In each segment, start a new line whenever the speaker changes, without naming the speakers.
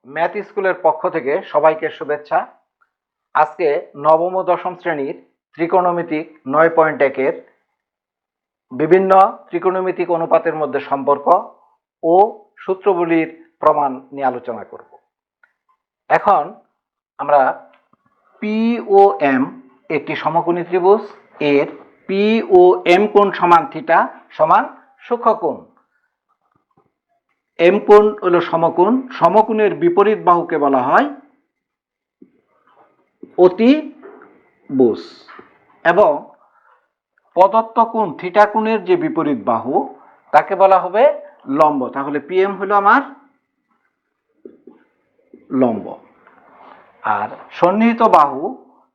Math স্কুলের পক্ষ থেকে সবাইকে শুভেচ্ছা। আজকে নবম ও দশম শ্রেণীর ত্রিকোণমিতিক 9.1-এর বিভিন্ন ত্রিকোণমিতিক অনুপাতের মধ্যে সম্পর্ক ও সূত্রগুলির প্রমাণ নিয়ে আলোচনা করব। এখন আমরা পি ও এম একটি সমকোণী ত্রিভুজ, এর পি ও এম কোণ সমান থিটা সমান সূক্ষ্মকোণ। এম কোণ হলো সমকোণ, সমকোণের বিপরীত বাহুকে বলা হয় অতিভুজ এবং প্রদত্ত কোণ থিটা কোণের যে বিপরীত বাহু তাকে বলা হবে লম্ব। তাহলে পিএম হলো আমার লম্ব, আর সন্নিহিত বাহু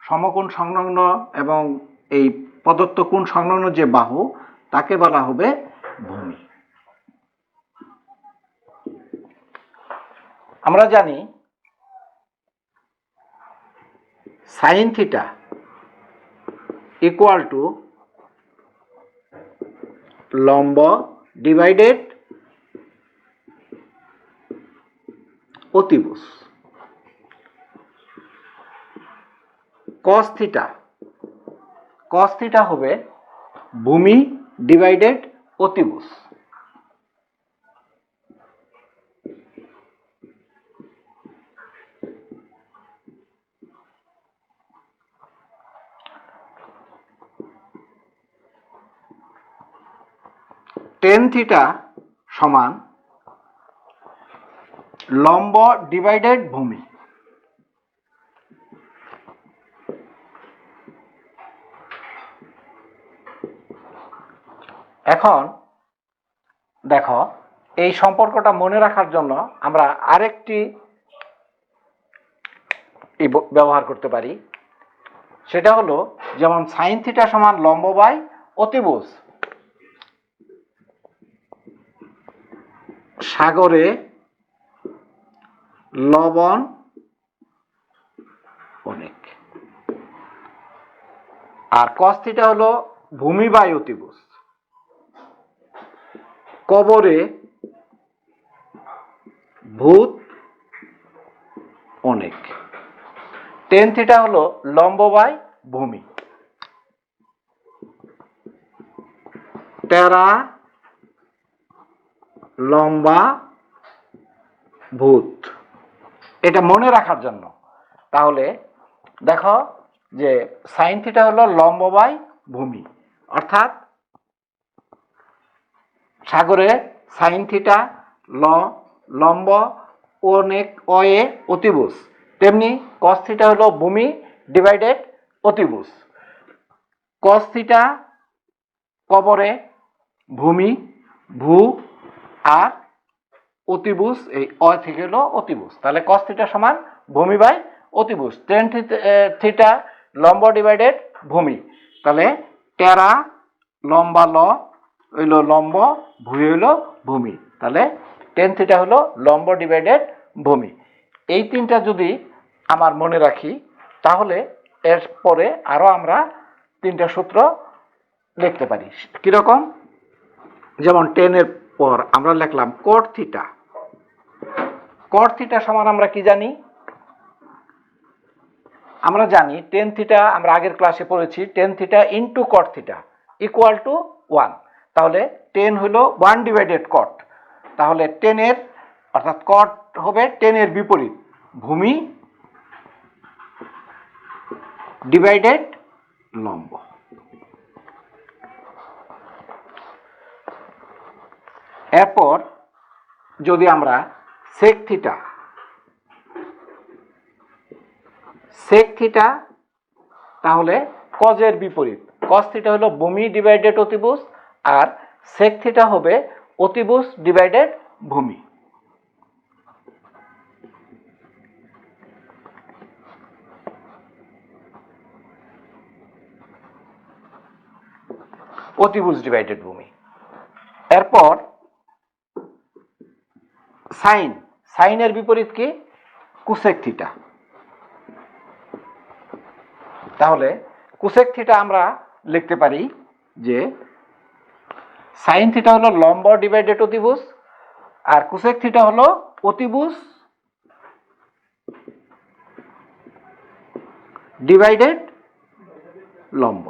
সমকোণ সংলগ্ন এবং এই প্রদত্ত কোণ সংলগ্ন যে বাহু তাকে বলা হবে ভূমি। আমরা জানি সাইন থিটা ইকুয়াল টু লম্ব ডিভাইডেড অতিভুজ। কস থিটা হবে ভূমি ডিভাইডেড অতিভুজ। টেন থিটা সমান লম্ব ডিভাইডেড ভূমি। এখন দেখো, এই সম্পর্কটা মনে রাখার জন্য আমরা আরেকটি ব্যবহার করতে পারি। সেটা হলো যেমন সাইন থিটা সমান লম্ব বাই অতিভুজ। সাগরে লবণ অনেক, আর কস থিটা হলো ভূমি বাই অতিভুজ। কবরে ভূত অনেক। টেন থিটা হলো লম্ব বাই ভূমি। টেরা লম্বা ভূত, এটা মনে রাখার জন্য। তাহলে দেখো যে সাইন থিটা হলো লম্ব বাই ভূমি, অর্থাৎ সাগরে সাইন থিটা লম্ব অনেক অয়ে অতিভুজ, তেমনি কস থিটা হলো ভূমি ডিভাইডেড অতিভুজ। কস থিটা কবরে ভূমি ভূ আর অতিভুজ, এই অয় থেকে হলো অতিভুজ। তাহলে কস থিটা সমান ভূমি বাই অতিভুজ। টেন থিটা লম্ব ডিভাইডেড ভূমি, তাহলে টেরা লম্বা হইল লম্ব, ভূমি হইল ভূমি। তাহলে টেন থিটা হলো লম্ব ডিভাইডেড ভূমি। এই তিনটা যদি আমার মনে রাখি তাহলে এরপরে আরো আমরা তিনটা সূত্র লিখতে পারি। কিরকম? যেমন টেনের পর আমরা লিখলাম কট থিটা। কট থিটা সমান আমরা কি জানি? আমরা জানি টেন থিটা, আমরা আগের ক্লাসে পড়েছি tan theta into cot theta equal to 1। তাহলে টেন হলো 1 ডিভাইডেড কট। তাহলে টেনের অর্থাৎ কট হবে টেনের বিপরীত, ভূমি ডিভাইডেড লম্ব। এরপর যদি আমরা সেক থিটা তাহলে কজের বিপরীত। কস থিটা হলো ভূমি ডিভাইডেড অতিভুজ, আর সেক থিটা হবে অতিভুজ ডিভাইডেড ভূমি। অতিভুজ ডিভাইডেড ভূমি। এরপর সাইনের বিপরীত কি? Cosec theta. তাহলে কুসেক থিটা আমরা লিখতে পারি যে সাইন থিটা হলো লম্ব ডিভাইডেড অতিভুজ, আর কুসেক থিটা হলো অতিভুজ ডিভাইডেড লম্ব।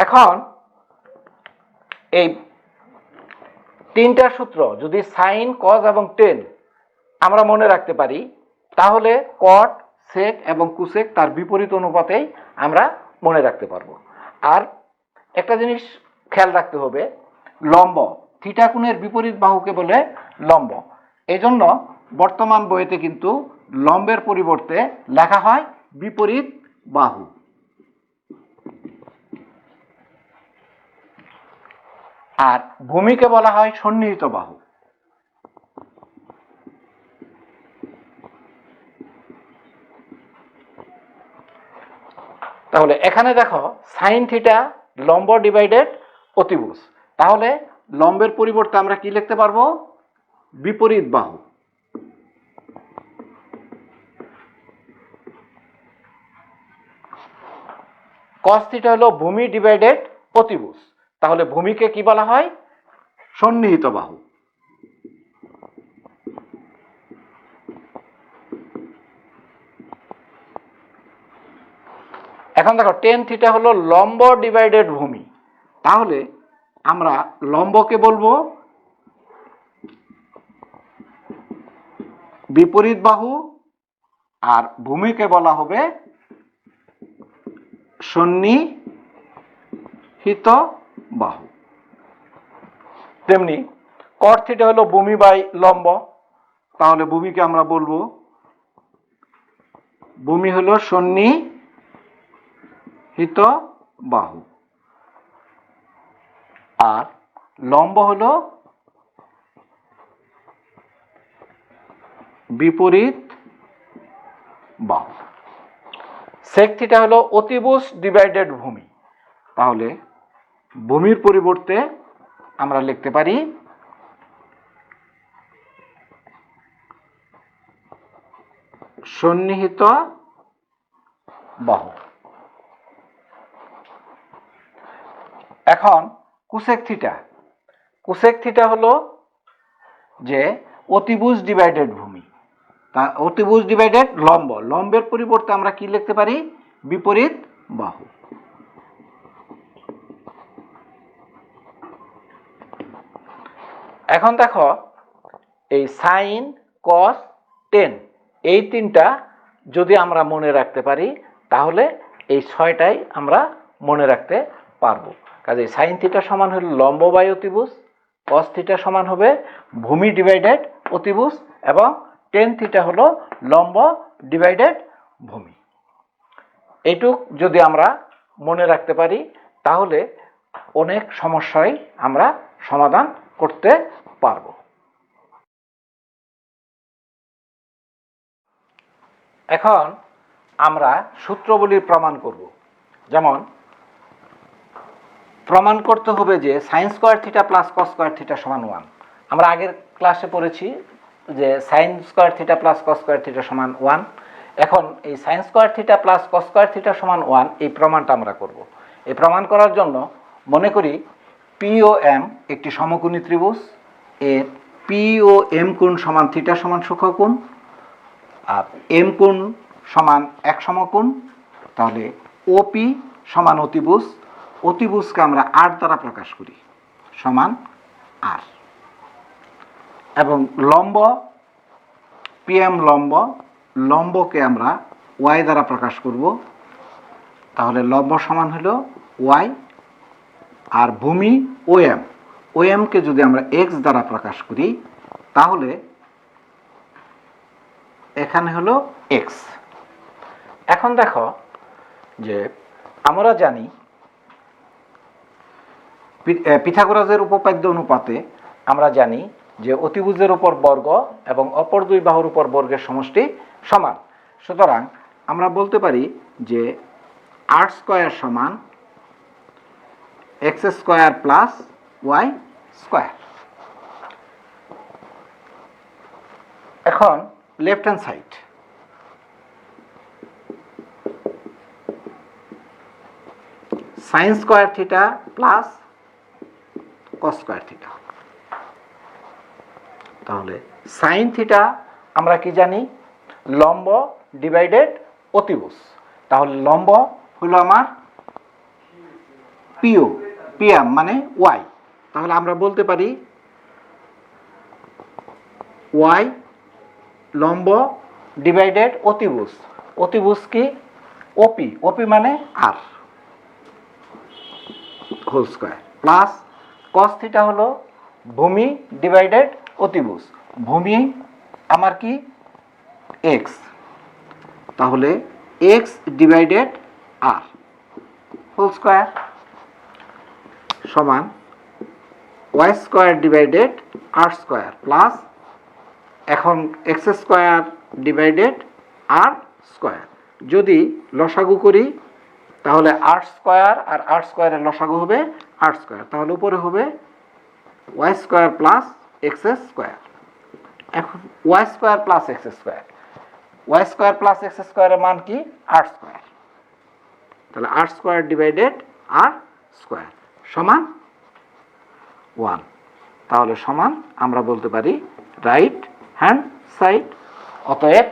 এখন এই তিনটা সূত্র যদি সাইন, কজ এবং টেন আমরা মনে রাখতে পারি, তাহলে কট, সেক এবং কুসেক তার বিপরীত অনুপাতেই আমরা মনে রাখতে পারবো। আর একটা জিনিস খেয়াল রাখতে হবে, লম্ব, থিটা কোণের বিপরীত বাহুকে বলে লম্ব। এজন্য বর্তমান বইতে কিন্তু লম্বের পরিবর্তে লেখা হয় বিপরীত বাহু। আর ভূমিকে বলা হয় সন্নিহিত বাহু। তাহলে এখানে দেখো সাইন থিটা লম্ব ডিভাইডেড অতিভুজ, তাহলে লম্বের পরিবর্তে আমরা কি লিখতে পারবো? বিপরীত বাহু। কস থিটা হলো ভূমি ডিভাইডেড অতিভুজ, তাহলে ভূমিকে কি বলা হয়? সন্নিহিত বাহু। এখন দেখো টেন থিটা হলো লম্ব ডিভাইডেড ভূমি, তাহলে আমরা লম্বকে বলবো বিপরীত বাহু আর ভূমিকে বলা হবে সন্নিহিত বাহু। তেমনি কট থিটা হলো ভূমি বাই লম্ব, তাহলে ভূমিকে আমরা বলবো ভূমি হলো সন্নিহিত বাহু আর লম্ব হলো বিপরীত বাহু। সেক থিটা হলো অতিভুজ ডিভাইডেড ভূমি, তাহলে ভূমির পরিবর্তে আমরা লিখতে পারি সন্নিহিত বাহু। এখন কুসেক থিটা, কুসেক থিটা হলো যে অতিভুজ ডিভাইডেড ভূমি, তা অতিভুজ ডিভাইডেড লম্ব, লম্বের পরিবর্তে আমরা কি লিখতে পারি? বিপরীত বাহু। এখন দেখো এই সাইন, কস, টেন এই তিনটা যদি আমরা মনে রাখতে পারি, তাহলে এই ছয়টাই আমরা মনে রাখতে পারবো। কাজে সাইন থিটা সমান হলো লম্ব বাই অতিভুজ, কস থিটা সমান হবে ভূমি ডিভাইডেড অতিভুজ এবং টেন থিটা হলো লম্ব ডিভাইডেড ভূমি। এইটুক যদি আমরা মনে রাখতে পারি, তাহলে অনেক সমস্যাই আমরা সমাধান করতে পারব। এখন আমরা সূত্রগুলির প্রমাণ করব। যেমন প্রমাণ করতে হবে যে sign square theta plus cos square theta সমান 1। আমরা আগের ক্লাসে পড়েছি যে sign square theta plus cos square theta সমান 1। এখন এই sign square theta plus cos square theta সমান 1 এই প্রমাণটা আমরা করব। এই প্রমাণ করার জন্য মনে করি পি ও এম একটি সমকোণী ত্রিভুজ, এর পি ও এম কোণ সমান থিটা সমান সূক্ষ্মকোণ আর এম কোণ সমান এক সমকোণ, তাহলে ওপি সমান অতিভুজ, অতিভুজকে আমরা আর দ্বারা প্রকাশ করি সমান আর, এবং লম্ব পিএম লম্ব, লম্বকে আমরা ওয়াই দ্বারা প্রকাশ করব, তাহলে লম্ব সমান হলো ওয়াই। আর ভূমি ওএম, ওএমকে যদি আমরা এক্স দ্বারা প্রকাশ করি, তাহলে এখানে হলো এক্স। এখন দেখো যে আমরা জানি পিথাগোরাসের উপপাদ্য অনুপাতে আমরা জানি যে অতিভুজের উপর বর্গ এবং অপর দুই বাহুর উপর বর্গের সমষ্টি সমান। সুতরাং আমরা বলতে পারি যে আর স্কোয়ার সমান x square plus y square. এখন left hand side, sine square theta plus cos square theta, তাহলে সাইন থিটা আমরা কি জানি? লম্ব ডিভাইডেড অতিভুজ। তাহলে লম্ব হলো আমার পিও, পিএম মানে ওয়াই। তাহলে আমরা বলতে পারি ওয়াই লম্ব ডিভাইডেড অতিভুজ। অতিভুজ কি? ওপি, ওপি মানে r whole square plus cos theta হলো ভূমি ডিভাইডেড অতিভুজ। ভূমি আমার কি? এক্স, তাহলে x divided r whole square সমান y square divided r square plus এখন x square divided r square. যদি লসাগু করি তাহলে আর স্কয়ার আর আর স্কয়ারের লসাগু হবে আর স্কয়ার, তাহলে উপরে হবে y square plus x square. এখন y square plus x square, y square plus x স্কয়ারের মান কি? R square. তাহলে r square divided r square সমান 1। তাহলে সমান আমরা বলতে পারি রাইট হ্যান্ড সাইড। অতএব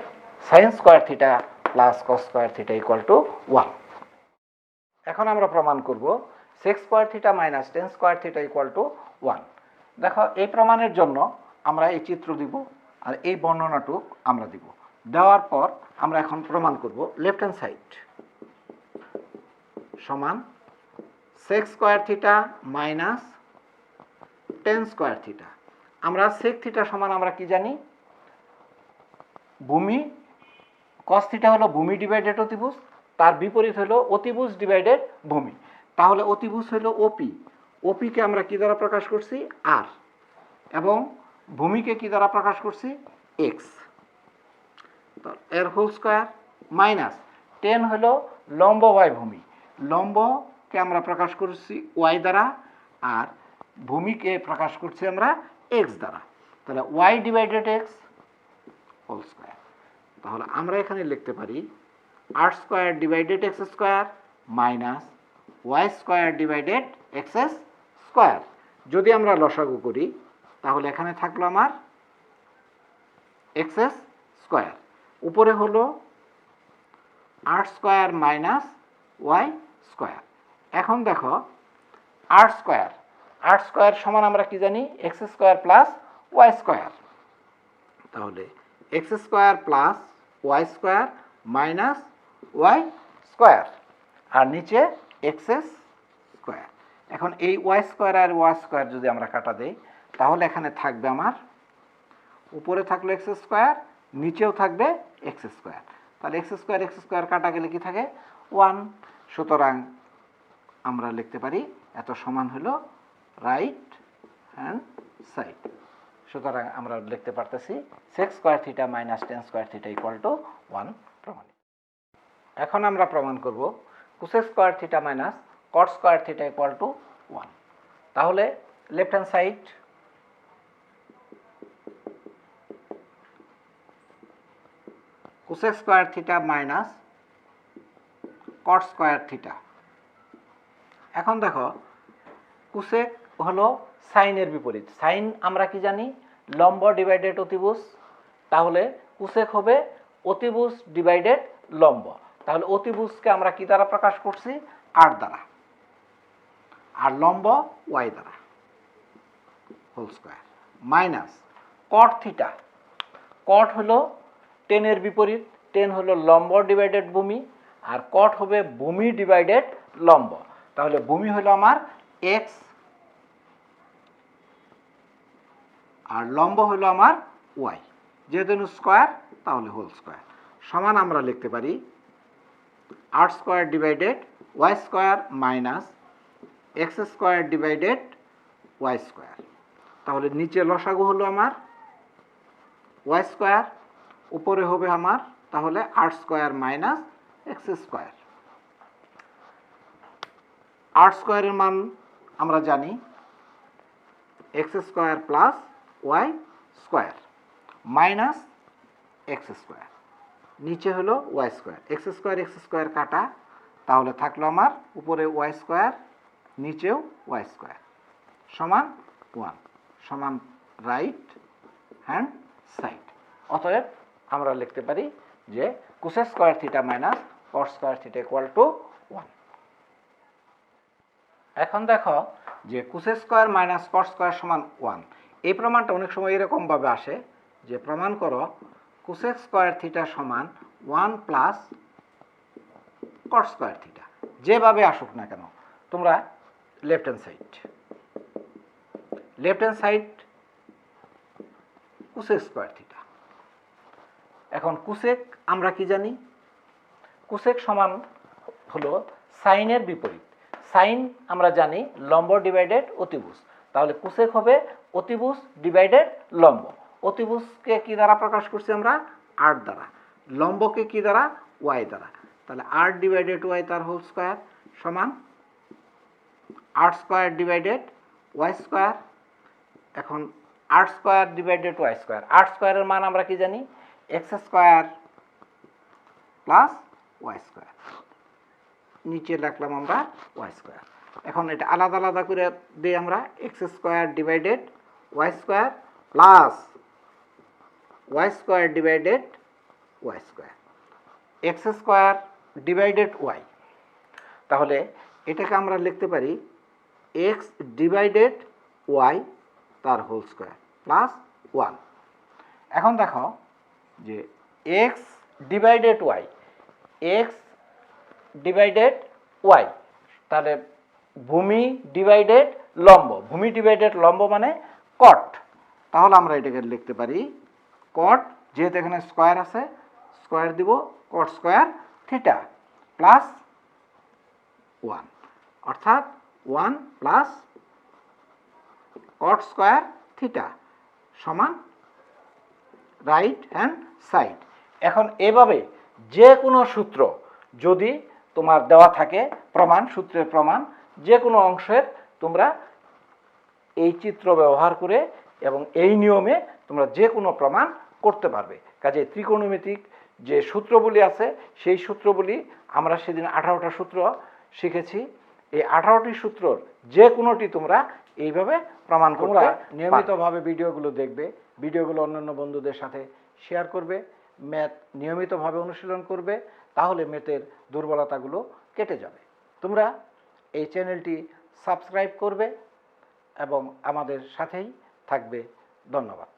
sine square theta plus cos square theta equal to 1। এখন আমরা প্রমাণ করব sec square theta minus tan square theta equal to 1। দেখো এই প্রমাণের জন্য আমরা এই চিত্র দিব আর এই বর্ণনাটুক আমরা দিব। দেওয়ার পর আমরা এখন প্রমাণ করব লেফট হ্যান্ড সাইড সমান sec square theta minus tan square theta. আমরা সেক থিটা সমান আমরা কি জানি? ভূমি। কস থিটা হলো ভূমি ডিভাইডেড অতিভুজ, তার বিপরীত হলো অতিভুজ ডিভাইডেড ভূমি। তাহলে অতিভুজ হলো ওপি, ওপিকে আমরা কি দ্বারা প্রকাশ করছি? আর, এবং ভূমিকে কি দ্বারা প্রকাশ করছি? এক্স, এর হোল স্কয়ার মাইনাস টেন হলো লম্ব বাই ভূমি, লম্বকে আমরা প্রকাশ করছি ওয়াই দ্বারা আর ভূমিকে প্রকাশ করছি আমরা এক্স দ্বারা। তাহলে y divided x whole square. তাহলে আমরা এখানে লিখতে পারি r square divided x square minus y square divided x square. যদি আমরা লসাগু করি তাহলে এখানে থাকলো আমার এক্স স্কয়ার, উপরে হলো আর স্কয়ার মাইনাস ওয়াই স্কয়ার। এখন দেখো আর স্কয়ার, আর স্কয়ার সমান আমরা কি জানি? X square plus y square. তাহলে x square plus y square minus y square আর নিচে এক্স স্কয়ার। এখন এই ওয়াই স্কয়ার আর ওয়াই স্কয়ার যদি আমরা কাটা দেই তাহলে এখানে থাকবে আমার উপরে থাকলো এক্স স্কয়ার, নিচেও থাকবে এক্স স্কয়ার। তাহলে এক্স স্কয়ার কাটা গেলে কি থাকে? 1। সুতরাং আমরা লিখতে পারি এত সমান হলো রাইট হ্যান্ড সাইড। সুতরাং আমরা লিখতে পারতেছি sec square theta minus tan square theta equal to 1 প্রমাণিত। এখন আমরা প্রমাণ করব cosec square theta minus cot square theta equal to 1। তাহলে left hand side cosec square theta minus cot square theta. এখন দেখো কোসেক হলো সাইনের বিপরীত। সাইন আমরা কি জানি? লম্ব ডিভাইডেড অতিভুজ। তাহলে কোসেক হবে অতিভুজ ডিভাইডেড লম্ব। তাহলে অতিভুজকে আমরা কি দ্বারা প্রকাশ করছি? আর দ্বারা, আর লম্ব ওয়াই দ্বারা whole square minus cot theta. Cot হলো টেনের বিপরীত, টেন হলো লম্ব ডিভাইডেড ভূমি আর কট হবে ভূমি ডিভাইডেড লম্ব। তাহলে ভূমি হলো আমার এক্স আর লম্ব হলো আমার ওয়াই, যেহেতু স্কয়ার তাহলে হোল স্কয়ার সমান আমরা লিখতে পারি r square divided y square minus x square divided y square. তাহলে নিচে লসাগু হলো আমার ওয়াই স্কয়ার, উপরে হবে আমার তাহলে r square minus x square. R স্কয়ারের মান আমরা জানি x square plus y square minus x square, নিচে হলো ওয়াই স্কয়ার। এক্স স্কয়ার কাটা, তাহলে থাকলো আমার উপরে ওয়াই স্কয়ার নিচেও ওয়াই স্কয়ার সমান 1 সমান রাইট হ্যান্ড সাইড। অতএব আমরা লিখতে পারি যে cosec square theta minus cot square theta equal to 1। এখন দেখো যে cosec square minus cot square সমান 1। এই প্রমাণটা অনেক সময় এরকমভাবে আসে যে প্রমাণ করো কোসেক স্কয়ার থিটা সমান 1 প্লাস কট স্কয়ার থিটা। যেভাবে আসুক না কেন তোমরা left hand side cosec square theta. এখন কোসেক আমরা কি জানি? কোসেক সমান হলো সাইনের বিপরীত। সাইন আমরা জানি লম্ব ডিভাইডেড অতিভুজ, তাহলে কোসেক হবে অতিভুজ ডিভাইডেড লম্ব। অতিভুজকে কি দ্বারা প্রকাশ করছি আমরা? আর দ্বারা। লম্বকে কি দ্বারা? ওয়াই দ্বারা। তাহলে আর ডিভাইডেড ওয়াই তার হোল স্কয়ার সমান r square divided y square. এখন r square divided y square, r স্কয়ারের মান আমরা কি জানি? X square plus y square. নিচে রাখলাম আমরা ওয়াই স্কয়ার। এখন এটা আলাদা আলাদা করে দিই আমরা, x square divided y square plus y square divided y square, x square divided y. তাহলে এটাকে আমরা লিখতে পারি এক্স ডিভাইডেড ওয়াই তার হোল স্কয়ার প্লাস 1। এখন দেখো যে x divided y, x divided y, তাহলে ভূমি ডিভাইডেড লম্ব। ভূমি ডিভাইডেড লম্ব মানে কট। তাহলে আমরা এটাকে লিখতে পারি কট, যেহেতু এখানে স্কয়ার আছে স্কয়ার দিব, কট স্কয়ার থিটা প্লাস 1, অর্থাৎ 1 প্লাস কট স্কয়ার থিটা সমান রাইট হ্যান্ড সাইড। এখন এভাবে যে কোনো সূত্র যদি তোমার দেওয়া থাকে, প্রমাণ, সূত্রের প্রমাণ, যে কোনো অংশের তোমরা এই চিত্র ব্যবহার করে এবং এই নিয়মে তোমরা যে কোনো প্রমাণ করতে পারবে। কাজে ত্রিকোণমিতিক যে সূত্রগুলি আছে সেই সূত্রগুলি আমরা সেদিন 18টা সূত্র শিখেছি। এই 18টি সূত্রর যে কোনোটি তোমরা এইভাবে প্রমাণ করতে নিয়মিতভাবে ভিডিওগুলো দেখবে, ভিডিওগুলো অন্যান্য বন্ধুদের সাথে শেয়ার করবে, ম্যাথ নিয়মিতভাবে অনুশীলন করবে, তাহলে ম্যাথের দুর্বলতাগুলো কেটে যাবে। তোমরা এই চ্যানেলটি সাবস্ক্রাইব করবে এবং আমাদের সাথেই থাকবে। ধন্যবাদ।